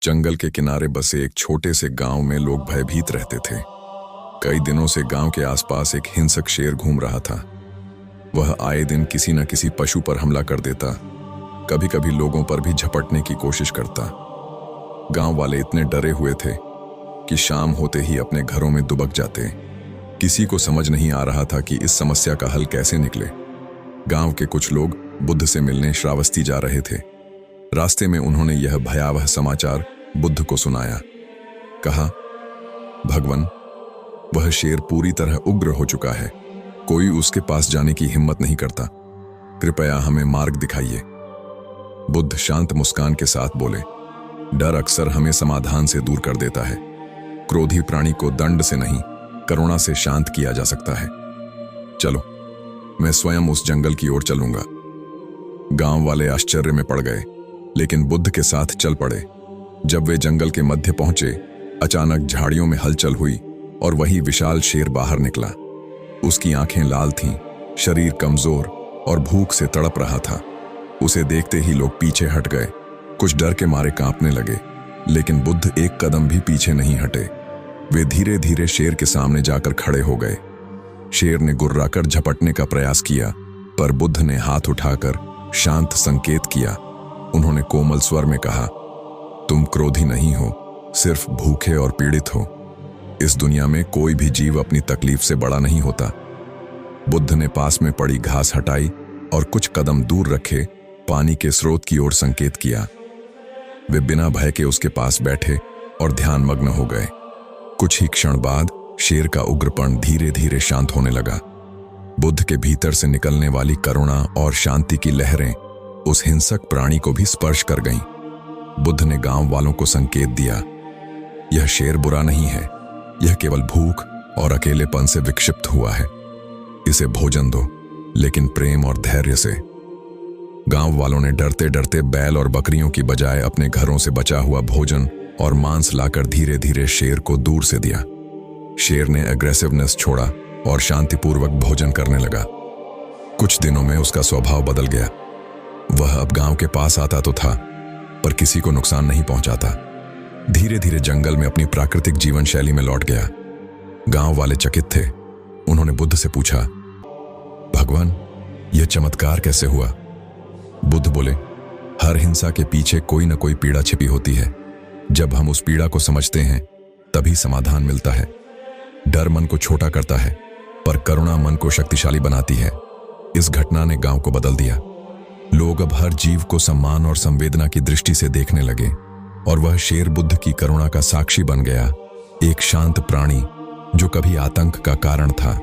जंगल के किनारे बसे एक छोटे से गांव में लोग भयभीत रहते थे। कई दिनों से गांव के आसपास एक हिंसक शेर घूम रहा था। वह आए दिन किसी न किसी पशु पर हमला कर देता, कभी कभी लोगों पर भी झपटने की कोशिश करता। गांव वाले इतने डरे हुए थे कि शाम होते ही अपने घरों में दुबक जाते। किसी को समझ नहीं आ रहा था कि इस समस्या का हल कैसे निकले। गांव के कुछ लोग बुद्ध से मिलने श्रावस्ती जा रहे थे। रास्ते में उन्होंने यह भयावह समाचार बुद्ध को सुनाया। कहा, भगवान, वह शेर पूरी तरह उग्र हो चुका है। कोई उसके पास जाने की हिम्मत नहीं करता। कृपया हमें मार्ग दिखाइए। बुद्ध शांत मुस्कान के साथ बोले, डर अक्सर हमें समाधान से दूर कर देता है। क्रोधी प्राणी को दंड से नहीं, करुणा से शांत किया जा सकता है। चलो, मैं स्वयं उस जंगल की ओर चलूंगा। गांव वाले आश्चर्य में पड़ गए, लेकिन बुद्ध के साथ चल पड़े। जब वे जंगल के मध्य पहुंचे, अचानक झाड़ियों में हलचल हुई और वही विशाल शेर बाहर निकला। उसकी आंखें लाल थीं, शरीर कमजोर और भूख से तड़प रहा था। उसे देखते ही लोग पीछे हट गए, कुछ डर के मारे कांपने लगे। लेकिन बुद्ध एक कदम भी पीछे नहीं हटे। वे धीरे धीरे शेर के सामने जाकर खड़े हो गए। शेर ने गुर्राकर झपटने का प्रयास किया, पर बुद्ध ने हाथ उठाकर शांत संकेत किया। उन्होंने कोमल स्वर में कहा, तुम क्रोधी नहीं हो, सिर्फ भूखे और पीड़ित हो। इस दुनिया में कोई भी जीव अपनी तकलीफ से बड़ा नहीं होता। बुद्ध ने पास में पड़ी घास हटाई और कुछ कदम दूर रखे पानी के स्रोत की ओर संकेत किया। वे बिना भय के उसके पास बैठे और ध्यान मग्न हो गए। कुछ ही क्षण बाद शेर का उग्रपन धीरे धीरे शांत होने लगा। बुद्ध के भीतर से निकलने वाली करुणा और शांति की लहरें उस हिंसक प्राणी को भी स्पर्श कर गईं। बुद्ध ने गांव वालों को संकेत दिया, यह शेर बुरा नहीं है, यह केवल भूख और अकेलेपन से विक्षिप्त हुआ है। इसे भोजन दो, लेकिन प्रेम और धैर्य से। गांव वालों ने डरते डरते बैल और बकरियों की बजाय अपने घरों से बचा हुआ भोजन और मांस लाकर धीरे धीरे शेर को दूर से दिया। शेर ने एग्रेसिवनेस छोड़ा और शांतिपूर्वक भोजन करने लगा। कुछ दिनों में उसका स्वभाव बदल गया। वह अब गांव के पास आता तो था, पर किसी को नुकसान नहीं पहुंचाता। धीरे धीरे जंगल में अपनी प्राकृतिक जीवन शैली में लौट गया। गांव वाले चकित थे। उन्होंने बुद्ध से पूछा, भगवान, यह चमत्कार कैसे हुआ? बुद्ध बोले, हर हिंसा के पीछे कोई न कोई पीड़ा छिपी होती है। जब हम उस पीड़ा को समझते हैं, तभी समाधान मिलता है। डर मन को छोटा करता है, पर करुणा मन को शक्तिशाली बनाती है। इस घटना ने गांव को बदल दिया। लोग अब हर जीव को सम्मान और संवेदना की दृष्टि से देखने लगे, और वह शेर बुद्ध की करुणा का साक्षी बन गया। एक शांत प्राणी जो कभी आतंक का कारण था,